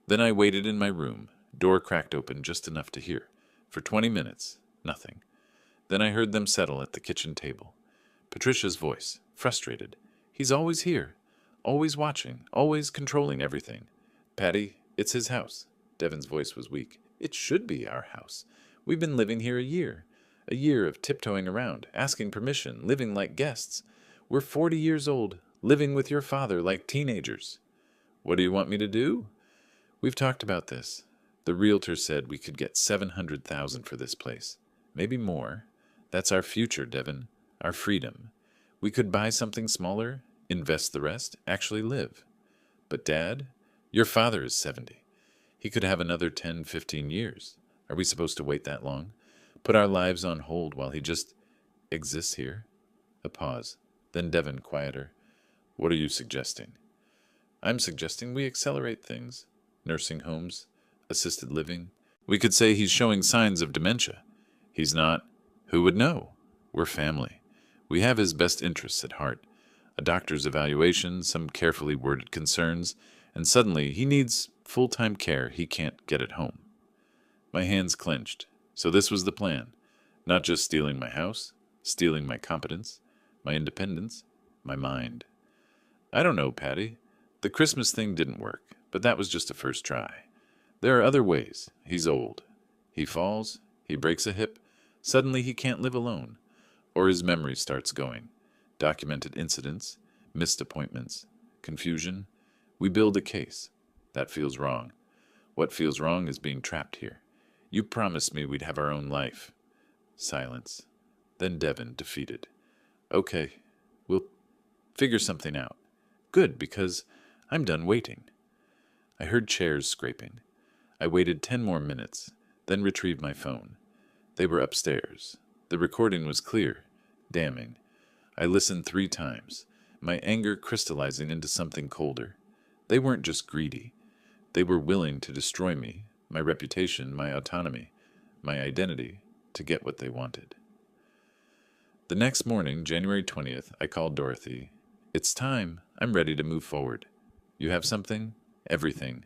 S1: Then I waited in my room, door cracked open just enough to hear. For 20 minutes, nothing. Then I heard them settle at the kitchen table. Patricia's voice, frustrated. He's always here, always watching, always controlling everything. Patty, it's his house. Devin's voice was weak. It should be our house. We've been living here a year. A year of tiptoeing around, asking permission, living like guests. We're 40 years old, living with your father like teenagers. What do you want me to do? We've talked about this. The realtor said we could get $700,000 for this place. Maybe more. That's our future, Devin. Our freedom. We could buy something smaller, invest the rest, actually live. But Dad, your father is 70. He could have another 10, 15 years. Are we supposed to wait that long? Put our lives on hold while he just exists here? A pause. Then Devin, quieter. What are you suggesting? I'm suggesting we accelerate things. Nursing homes, assisted living. We could say he's showing signs of dementia. He's not. Who would know? We're family. We have his best interests at heart. A doctor's evaluation, some carefully worded concerns, and suddenly he needs full-time care he can't get at home. My hands clenched. So this was the plan. Not just stealing my house, stealing my competence, my independence, my mind. I don't know, Patty. The Christmas thing didn't work, but that was just a first try. There are other ways. He's old. He falls, he breaks a hip, suddenly he can't live alone. Or his memory starts going. Documented incidents, missed appointments, confusion. We build a case. That feels wrong. What feels wrong is being trapped here. You promised me we'd have our own life. Silence. Then Devin, defeated. Okay, we'll figure something out. Good, because I'm done waiting. I heard chairs scraping. I waited 10 more minutes, then retrieved my phone. They were upstairs. The recording was clear, damning. I listened 3 times, my anger crystallizing into something colder. They weren't just greedy. They were willing to destroy me, my reputation, my autonomy, my identity, to get what they wanted. The next morning, January 20th, I called Dorothy. It's time. I'm ready to move forward. You have something? Everything.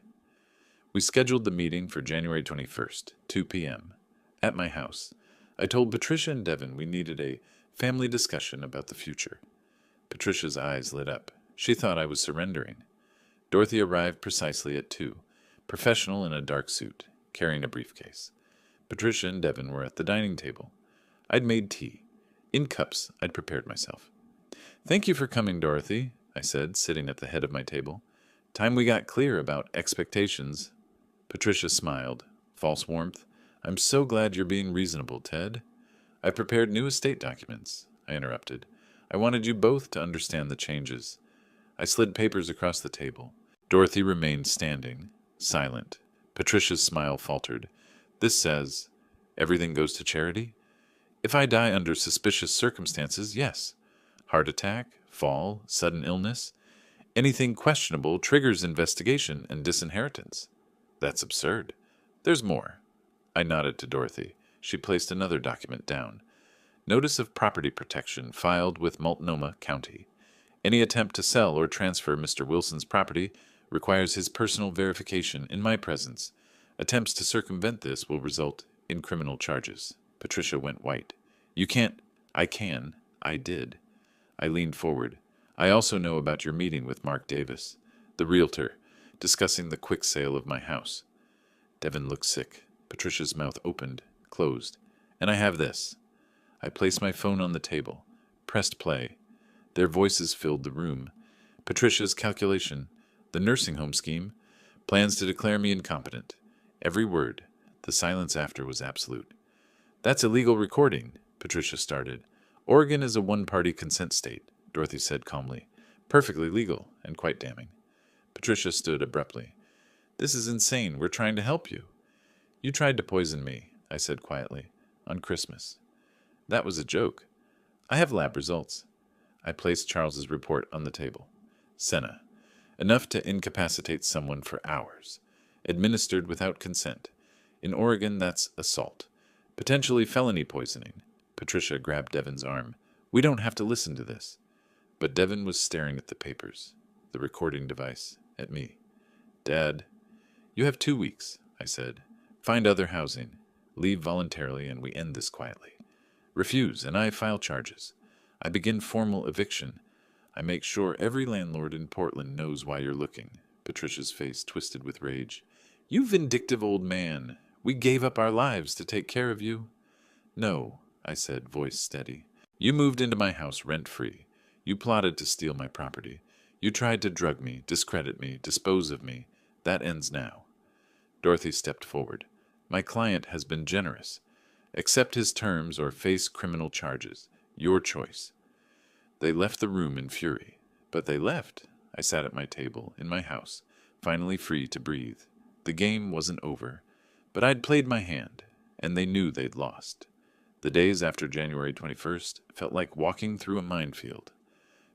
S1: We scheduled the meeting for January 21st, 2 p.m., at my house. I told Patricia and Devin we needed a family discussion about the future. Patricia's eyes lit up. She thought I was surrendering. Dorothy arrived precisely at 2, professional in a dark suit, carrying a briefcase. Patricia and Devin were at the dining table. I'd made tea. In cups, I'd prepared myself. Thank you for coming, Dorothy, I said, sitting at the head of my table. Time we got clear about expectations. Patricia smiled. False warmth. I'm so glad you're being reasonable, Ted. I prepared new estate documents, I interrupted. I wanted you both to understand the changes. I slid papers across the table. Dorothy remained standing, silent. Patricia's smile faltered. This says, everything goes to charity? If I die under suspicious circumstances, yes. Heart attack, fall, sudden illness. Anything questionable triggers investigation and disinheritance. That's absurd. There's more. I nodded to Dorothy. She placed another document down. Notice of property protection filed with Multnomah County. Any attempt to sell or transfer Mr. Wilson's property requires his personal verification in my presence. Attempts to circumvent this will result in criminal charges. Patricia went white. You can't. I can. I did. I leaned forward. I also know about your meeting with Mark Davis, the realtor, discussing the quick sale of my house. Devin looked sick. Patricia's mouth opened, closed. And I have this. I placed my phone on the table, pressed play. Their voices filled the room. Patricia's calculation, the nursing home scheme, plans to declare me incompetent. Every word. The silence after was absolute. That's illegal recording, Patricia started. Oregon is a one-party consent state, Dorothy said calmly. Perfectly legal and quite damning. Patricia stood abruptly. This is insane. We're trying to help you. You tried to poison me, I said quietly, on Christmas. That was a joke. I have lab results. I placed Charles's report on the table. Senna. Enough to incapacitate someone for hours. Administered without consent. In Oregon, that's assault. Potentially felony poisoning. Patricia grabbed Devin's arm. We don't have to listen to this. But Devin was staring at the papers, the recording device, at me. Dad, you have 2 weeks, I said. Find other housing. Leave voluntarily and we end this quietly. Refuse, and I file charges. I begin formal eviction. I make sure every landlord in Portland knows why you're looking. Patricia's face twisted with rage. You vindictive old man. We gave up our lives to take care of you." "No," I said, voice steady. "You moved into my house rent-free. You plotted to steal my property. You tried to drug me, discredit me, dispose of me. That ends now." Dorothy stepped forward. "My client has been generous. Accept his terms or face criminal charges. Your choice." They left the room in fury. But they left. I sat at my table, in my house, finally free to breathe. The game wasn't over, but I'd played my hand, and they knew they'd lost. The days after January 21st felt like walking through a minefield.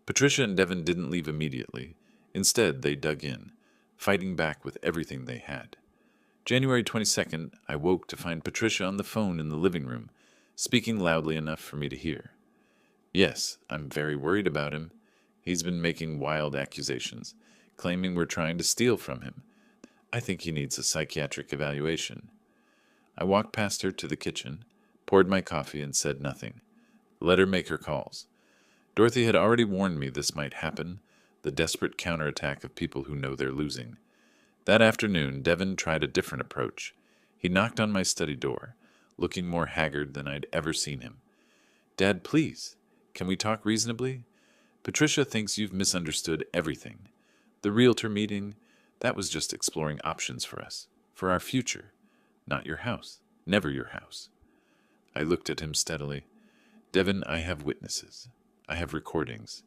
S1: Patricia and Devin didn't leave immediately. Instead, they dug in, fighting back with everything they had. January 22nd, I woke to find Patricia on the phone in the living room, speaking loudly enough for me to hear. "Yes, I'm very worried about him. He's been making wild accusations, claiming we're trying to steal from him. I think he needs a psychiatric evaluation." I walked past her to the kitchen, poured my coffee, and said nothing. Let her make her calls. Dorothy had already warned me this might happen, the desperate counterattack of people who know they're losing. That afternoon, Devin tried a different approach. He knocked on my study door, looking more haggard than I'd ever seen him. "Dad, please, can we talk reasonably? Patricia thinks you've misunderstood everything. The realtor meeting, that was just exploring options for us, for our future. Not your house. Never your house." I looked at him steadily. "Devin, I have witnesses. I have recordings.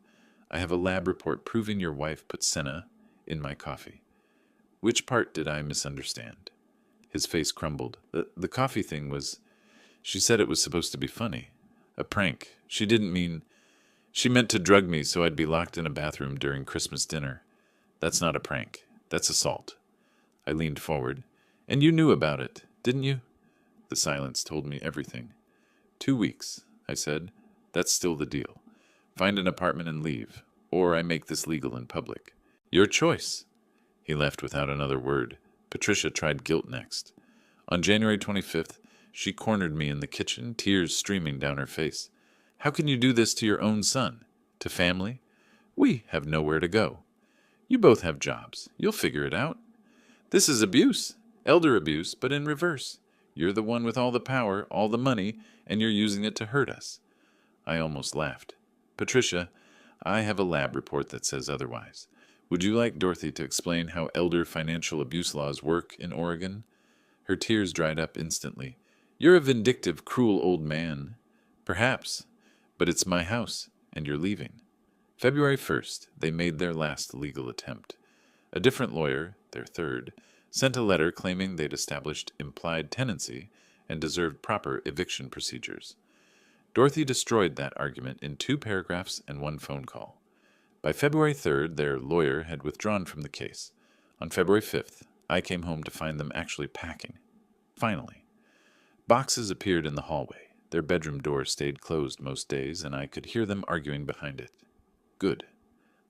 S1: I have a lab report proving your wife put senna in my coffee. Which part did I misunderstand?" His face crumbled. The coffee thing was... She said it was supposed to be funny. A prank. She didn't mean... She meant to drug me so I'd be locked in a bathroom during Christmas dinner. That's not a prank. That's assault. I leaned forward. "And you knew about it, didn't you?" The silence told me everything. 2 weeks, I said. "That's still the deal. Find an apartment and leave, or I make this legal in public. Your choice." He left without another word. Patricia tried guilt next. On January 25th, she cornered me in the kitchen, tears streaming down her face. "How can you do this to your own son? To family? We have nowhere to go. You both have jobs. You'll figure it out. This is abuse. Elder abuse, but in reverse. You're the one with all the power, all the money, and you're using it to hurt us." I almost laughed. "Patricia, I have a lab report that says otherwise. Would you like Dorothy to explain how elder financial abuse laws work in Oregon?" Her tears dried up instantly. "You're a vindictive, cruel old man." "Perhaps. But it's my house, and you're leaving." February 1st, they made their last legal attempt. A different lawyer, their third, sent a letter claiming they'd established implied tenancy and deserved proper eviction procedures. Dorothy destroyed that argument in 2 paragraphs and 1 phone call. By February 3rd, their lawyer had withdrawn from the case. On February 5th, I came home to find them actually packing. Finally. Boxes appeared in the hallway. Their bedroom door stayed closed most days, and I could hear them arguing behind it. Good.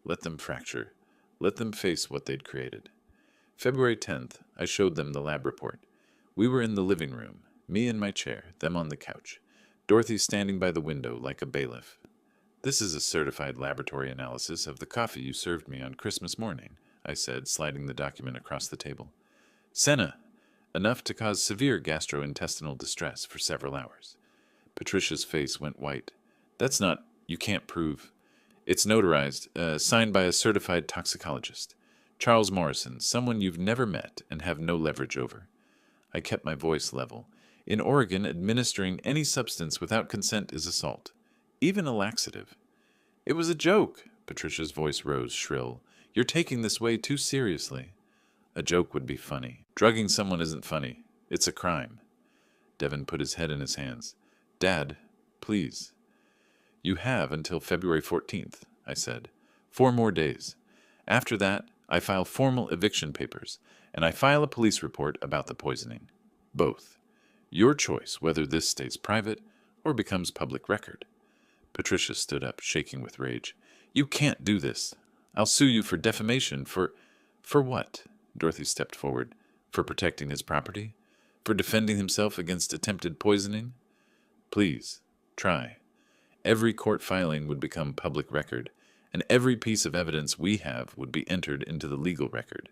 S1: Let them fracture. Let them face what they'd created. February 10th, I showed them the lab report. We were in the living room, me in my chair, them on the couch. Dorothy standing by the window like a bailiff. "This is a certified laboratory analysis of the coffee you served me on Christmas morning," I said, sliding the document across the table. "Senna, enough to cause severe gastrointestinal distress for several hours." Patricia's face went white. "That's not... You can't prove... It's notarized, signed by a certified toxicologist. Charles Morrison, someone you've never met and have no leverage over." I kept my voice level. "In Oregon, administering any substance without consent is assault. Even a laxative." "It was a joke." Patricia's voice rose shrill. "You're taking this way too seriously." "A joke would be funny. Drugging someone isn't funny. It's a crime." Devin put his head in his hands. "Dad, please." "You have until February 14th, I said. 4 more days. After that, I file formal eviction papers, and I file a police report about the poisoning. Both. Your choice whether this stays private or becomes public record." Patricia stood up, shaking with rage. "You can't do this. I'll sue you for defamation, for... For what?" Dorothy stepped forward. "For protecting his property? For defending himself against attempted poisoning? Please, try. Every court filing would become public record, and every piece of evidence we have would be entered into the legal record.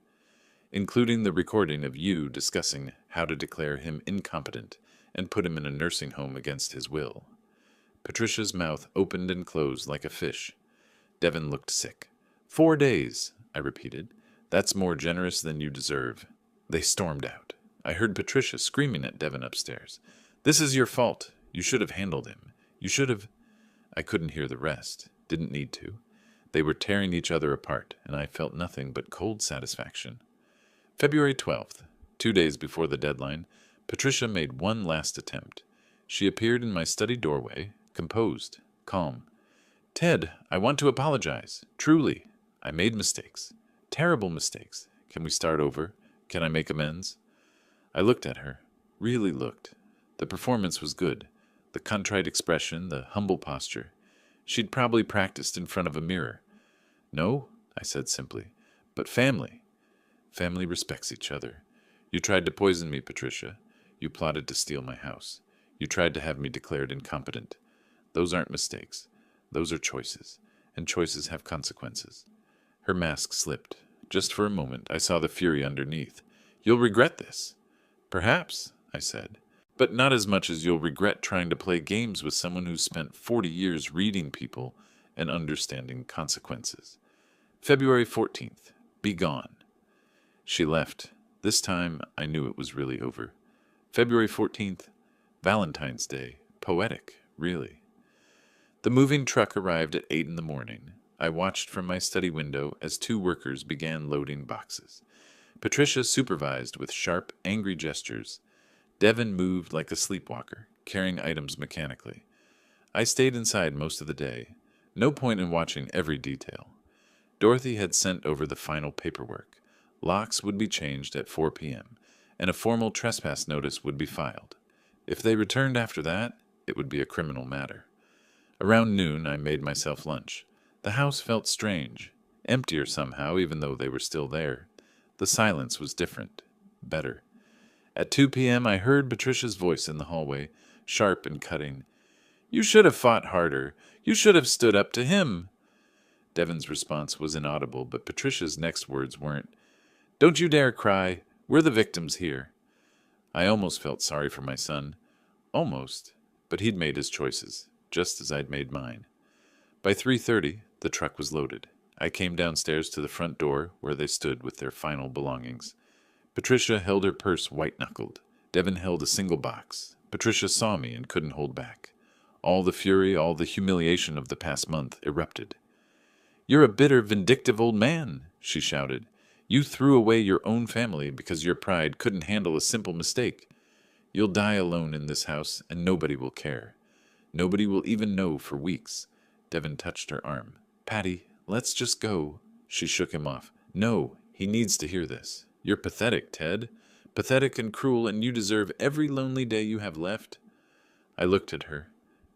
S1: including the recording of you discussing how to declare him incompetent and put him in a nursing home against his will. Patricia's mouth opened and closed like a fish. Devin looked sick. 4 days, I repeated. That's more generous than you deserve. They stormed out. I heard Patricia screaming at Devin upstairs. This is your fault. You should have handled him. You should have... I couldn't hear the rest. Didn't need to. They were tearing each other apart, and I felt nothing but cold satisfaction. February 12th, 2 days before the deadline, Patricia made one last attempt. She appeared in my study doorway, composed, calm. Ted, I want to apologize. Truly. I made mistakes. Terrible mistakes. Can we start over? Can I make amends? I looked at her. Really looked. The performance was good. The contrite expression, the humble posture. She'd probably practiced in front of a mirror. No, I said simply, but family. Family respects each other. You tried to poison me, Patricia. You plotted to steal my house. You tried to have me declared incompetent. Those aren't mistakes. Those are choices, and choices have consequences. Her mask slipped. Just for a moment, I saw the fury underneath. You'll regret this. Perhaps, I said, but not as much as you'll regret trying to play games with someone who's spent 40 years reading people and understanding consequences. February 14th. Be gone. She left. This time, I knew it was really over. February 14th, Valentine's Day. Poetic, really. The moving truck arrived at 8 in the morning. I watched from my study window as 2 workers began loading boxes. Patricia supervised with sharp, angry gestures. Devin moved like a sleepwalker, carrying items mechanically. I stayed inside most of the day. No point in watching every detail. Dorothy had sent over the final paperwork. Locks would be changed at 4 p.m., and a formal trespass notice would be filed. If they returned after that, it would be a criminal matter. Around noon, I made myself lunch. The house felt strange, emptier somehow, even though they were still there. The silence was different, better. At 2 p.m., I heard Patricia's voice in the hallway, sharp and cutting. You should have fought harder. You should have stood up to him. Devin's response was inaudible, but Patricia's next words weren't. Don't you dare cry. We're the victims here. I almost felt sorry for my son. Almost. But he'd made his choices, just as I'd made mine. By 3:30, the truck was loaded. I came downstairs to the front door, where they stood with their final belongings. Patricia held her purse white-knuckled. Devin held a single box. Patricia saw me and couldn't hold back. All the fury, all the humiliation of the past month erupted. You're a bitter, vindictive old man, she shouted. You threw away your own family because your pride couldn't handle a simple mistake. You'll die alone in this house, and nobody will care. Nobody will even know for weeks. Devin touched her arm. Patty, let's just go. She shook him off. No, he needs to hear this. You're pathetic, Ted. Pathetic and cruel, and you deserve every lonely day you have left. I looked at her.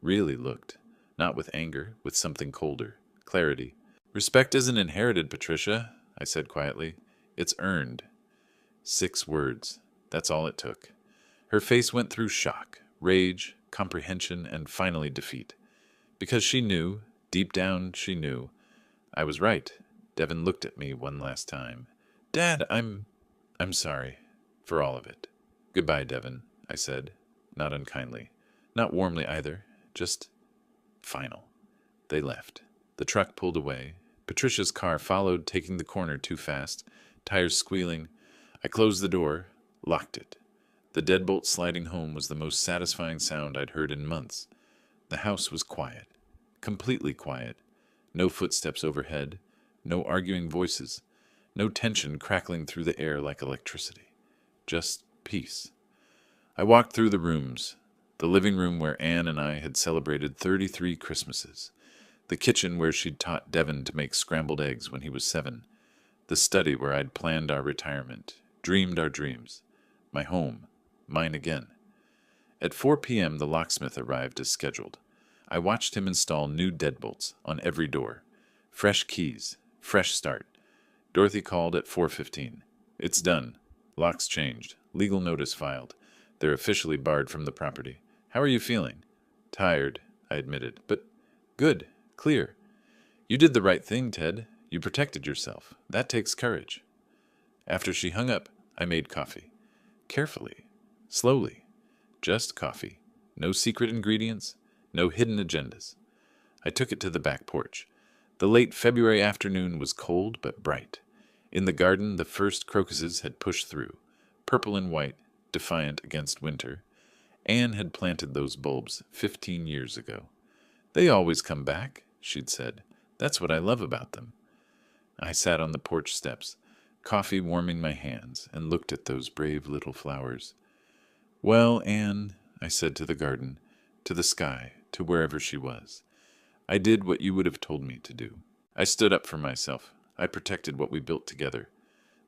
S1: Really looked. Not with anger, with something colder. Clarity. Respect isn't inherited, Patricia, I said quietly. It's earned. 6 words. That's all it took. Her face went through shock, rage, comprehension, and finally defeat. Because she knew, deep down she knew. I was right. Devin looked at me one last time. Dad, I'm sorry. For all of it. Goodbye, Devin, I said, not unkindly. Not warmly either. Just final. They left. The truck pulled away. Patricia's car followed, taking the corner too fast, tires squealing. I closed the door, locked it. The deadbolt sliding home was the most satisfying sound I'd heard in months. The house was quiet. Completely quiet. No footsteps overhead. No arguing voices. No tension crackling through the air like electricity. Just peace. I walked through the rooms. The living room where Anne and I had celebrated 33 Christmases. The kitchen where she'd taught Devin to make scrambled eggs when he was 7. The study where I'd planned our retirement, dreamed our dreams. My home. Mine again. At 4 p.m., the locksmith arrived as scheduled. I watched him install new deadbolts on every door. Fresh keys. Fresh start. Dorothy called at 4:15. It's done. Locks changed. Legal notice filed. They're officially barred from the property. How are you feeling? Tired, I admitted, but good. Clear. You did the right thing, Ted. You protected yourself. That takes courage. After she hung up, I made coffee. Carefully, slowly, just coffee. No secret ingredients, no hidden agendas. I took it to the back porch. The late February afternoon was cold but bright. In the garden, the first crocuses had pushed through, purple and white, defiant against winter. Anne had planted those bulbs 15 years ago. They always come back, she'd said. That's what I love about them. I sat on the porch steps, coffee warming my hands, and looked at those brave little flowers. Well, Anne, I said to the garden, to the sky, to wherever she was, I did what you would have told me to do. I stood up for myself. I protected what we built together.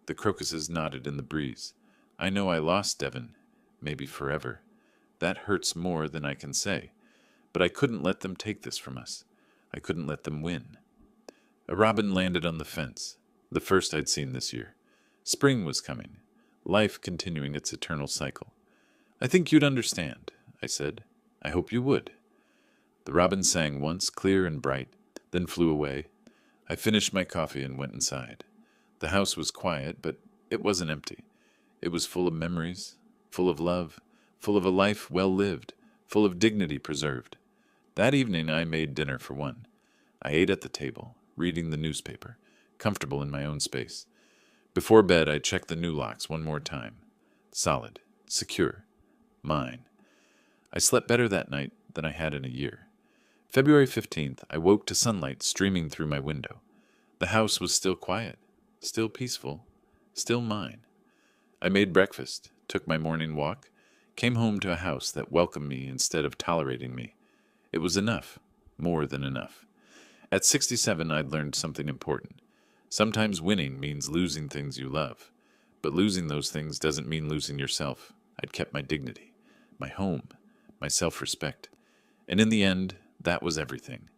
S1: The crocuses nodded in the breeze. I know I lost Devon, maybe forever. That hurts more than I can say. But I couldn't let them take this from us. I couldn't let them win. A robin landed on the fence, the first I'd seen this year. Spring was coming, life continuing its eternal cycle. I think you'd understand, I said. I hope you would. The robin sang once, clear and bright, then flew away. I finished my coffee and went inside. The house was quiet, but it wasn't empty. It was full of memories, full of love, full of a life well lived, full of dignity preserved. That evening I made dinner for one. I ate at the table, reading the newspaper, comfortable in my own space. Before bed I checked the new locks one more time. Solid, secure, mine. I slept better that night than I had in a year. February 15th, I woke to sunlight streaming through my window. The house was still quiet, still peaceful, still mine. I made breakfast, took my morning walk, came home to a house that welcomed me instead of tolerating me. It was enough, more than enough. At 67, I'd learned something important. Sometimes winning means losing things you love, but losing those things doesn't mean losing yourself. I'd kept my dignity, my home, my self-respect. And in the end, that was everything.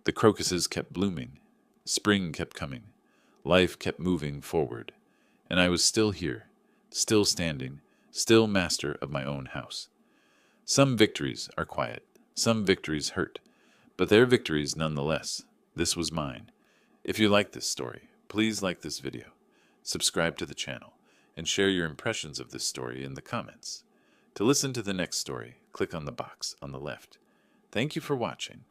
S1: The crocuses kept blooming. Spring kept coming. Life kept moving forward. And I was still here, still standing, still master of my own house. Some victories are quiet. Some victories hurt. But they're victories nonetheless. This was mine. If you like this story, please like this video, subscribe to the channel, and share your impressions of this story in the comments. To listen to the next story, click on the box on the left. Thank you for watching.